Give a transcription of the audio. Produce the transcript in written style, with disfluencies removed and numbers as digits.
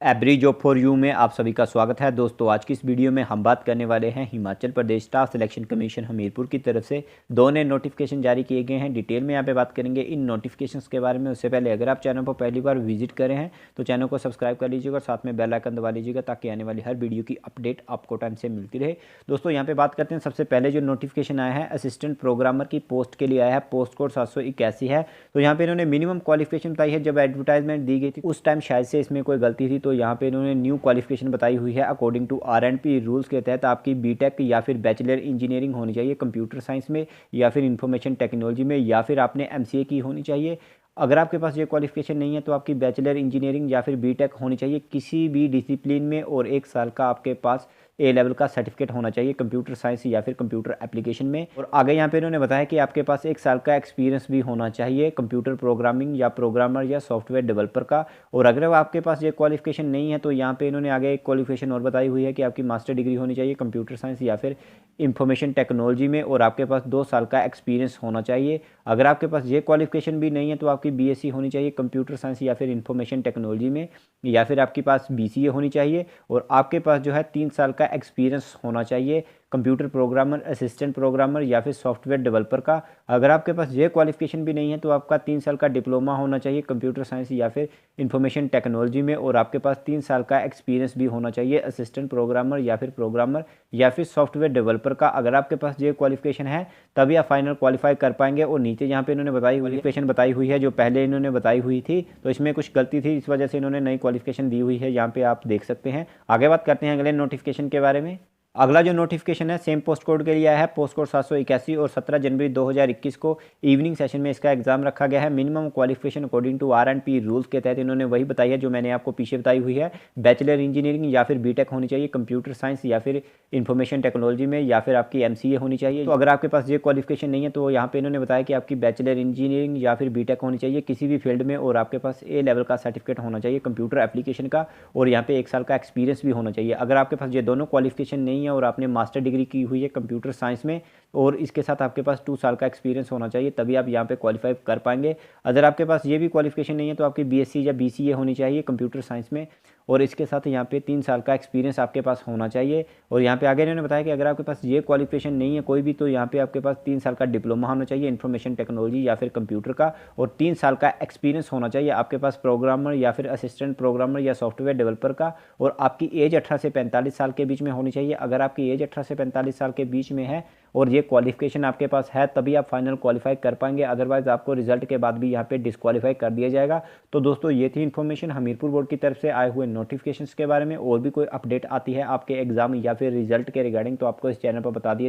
Every job for you में आप सभी का स्वागत है दोस्तों। आज की इस वीडियो में हम बात करने वाले हैं Himachal Pradesh staff selection commission Hamirpur की तरफ से दो नए नोटिफिकेशन जारी किए गए हैं। डिटेल में यहाँ पे बात करेंगे इन नोटिफिकेशंस के बारे में। उससे पहले अगर आप चैनल पर पहली बार विजिट करें हैं तो चैनल को सब्सक्राइब कर लीजिएगा और साथ में बेल आइकन दबा लीजिएगा ताकि आने वाली हर वीडियो की अपडेट आपको टाइम से मिलती रहे। दोस्तों यहाँ पे बात करते हैं, सबसे पहले जो नोटिफिकेशन आया है असिस्टेंट प्रोग्रामर की पोस्ट के लिए आया है। पोस्ट कोड 781 है। तो यहाँ पे इन्होंने मिनिमम क्वालिफिकेशन बताई है। जब एडवर्टाइजमेंट दी गई थी उस टाइम शायद से इसमें कोई गलती थी, तो यहाँ पे इन्होंने न्यू क्वालिफिकेशन बताई हुई है। अकॉर्डिंग टू आर&पी रूल्स के तहत आपकी बीटेक या फिर बैचलर इंजीनियरिंग होनी चाहिए कंप्यूटर साइंस में या फिर इंफॉर्मेशन टेक्नोलॉजी में, या फिर आपने एमसीए की होनी चाहिए। अगर आपके पास ये क्वालिफिकेशन नहीं है तो आपकी बैचलर इंजीनियरिंग या फिर बीटेक होनी चाहिए किसी भी डिसिप्लिन में, और 1 साल का आपके पास ए लेवल का सर्टिफिकेट होना चाहिए कंप्यूटर साइंस या फिर कंप्यूटर एप्लीकेशन में। और आगे यहाँ पे इन्होंने बताया कि आपके पास 1 साल का एक्सपीरियंस भी होना चाहिए कंप्यूटर प्रोग्रामिंग या प्रोग्रामर या सॉफ्टवेयर डेवलपर का। और अगर आपके पास ये क्वालिफिकेशन नहीं है तो यहाँ पे इन्होंने आगे एक क्वालिफिकेशन और बताई हुई है कि आपकी मास्टर डिग्री होनी चाहिए कंप्यूटर साइंस या फिर इंफॉर्मेशन टेक्नोलॉजी में, और आपके पास 2 साल का एक्सपीरियंस होना चाहिए। अगर आपके पास ये क्वालिफिकेशन भी नहीं है तो आपकी बीएससी होनी चाहिए कंप्यूटर साइंस या फिर इंफॉर्मेशन टेक्नोलॉजी में, या फिर आपके पास बीसीए होनी चाहिए। और आपके पास जो है 3 साल का एक्सपीरियंस होना चाहिए कंप्यूटर प्रोग्रामर, असिस्टेंट प्रोग्रामर या फिर सॉफ्टवेयर डेवलपर का। अगर आपके पास ये क्वालिफिकेशन भी नहीं है तो आपका 3 साल का डिप्लोमा होना चाहिए कंप्यूटर साइंस या फिर इंफॉर्मेशन टेक्नोलॉजी में, और आपके पास 3 साल का एक्सपीरियंस भी होना चाहिए असिस्टेंट प्रोग्रामर या फिर प्रोग्रामर या फिर सॉफ्टवेयर डेवलपर का। अगर आपके पास ये क्वालिफिकेशन है तभी आप फाइनल क्वालिफाई कर पाएंगे। और नीचे यहाँ पे इन्होंने क्वालिफिकेशन बताई हुई है जो पहले इन्होंने बताई हुई थी, तो इसमें कुछ गलती थी, इस वजह से इन्होंने नई क्वालिफिकेशन दी हुई है, यहाँ पे आप देख सकते हैं। आगे बात करते हैं अगले नोटिफिकेशन के बारे में। अगला जो नोटिफिकेशन है सेम पोस्ट कोड के लिए आया है। पोस्ट कोड 781 और 17 जनवरी 2021 को इवनिंग सेशन में इसका एग्जाम रखा गया है। Minimum qualification according to R and P rules के तहत इन्होंने वही बताई है जो मैंने आपको पीछे बताई हुई है। बैचलर इंजीनियरिंग या फिर बीटेक होनी चाहिए कंप्यूटर साइंस या फिर इंफॉर्मेशन टेक्नोलॉजी में, या फिर आपकी एमसीए होनी चाहिए। तो अगर आपके पास ये क्वालिफिकेशन नहीं है तो यहाँ पे इन्होंने बताया कि आपकी बैचलर इंजीनियरिंग या फिर बीटेक होनी चाहिए किसी भी फील्ड में, और आपके पास ए लेवल का सर्टिफिकेट होना चाहिए कंप्यूटर एप्लीकेशन का, और यहाँ पे 1 साल का एक्सपीरियंस भी होना चाहिए। अगर आपके पास ये दोनों क्वालिफिकेशन नहीं है और आपने मास्टर डिग्री की हुई है कंप्यूटर साइंस में और इसके साथ आपके पास 2 साल का एक्सपीरियंस होना चाहिए, तभी आप यहाँ पे क्वालिफाई कर पाएंगे। अगर आपके पास ये भी क्वालिफिकेशन नहीं है तो आपकी बीएससी या बीसीए होनी चाहिए कंप्यूटर साइंस में, और इसके साथ यहाँ पे 3 साल का एक्सपीरियंस आपके पास होना चाहिए। और यहाँ पे आगे इन्होंने बताया कि अगर आपके पास ये क्वालिफिकेशन नहीं है कोई भी, तो यहाँ पे आपके पास 3 साल का डिप्लोमा होना चाहिए इंफॉर्मेशन टेक्नोलॉजी या फिर कंप्यूटर का, और 3 साल का एक्सपीरियंस होना चाहिए आपके पास प्रोग्रामर या फिर असिस्टेंट प्रोग्रामर या सॉफ्टवेयर डेवलपर का, और आपकी एज 18 से 45 साल के बीच में होनी चाहिए। अगर आपकी एज 18 से 45 साल के बीच में है और ये क्वालिफिकेशन आपके पास है तभी आप फाइनल क्वालिफाई कर पाएंगे, अदरवाइज आपको रिजल्ट के बाद भी यहाँ पे डिस्क्वालीफाई कर दिया जाएगा। तो दोस्तों ये थी इन्फॉर्मेशन हमीरपुर बोर्ड की तरफ से आए हुए नोटिफिकेशंस के बारे में। और भी कोई अपडेट आती है आपके एग्जाम या फिर रिजल्ट के रिगार्डिंग तो आपको इस चैनल पर बता दिया जाएगा।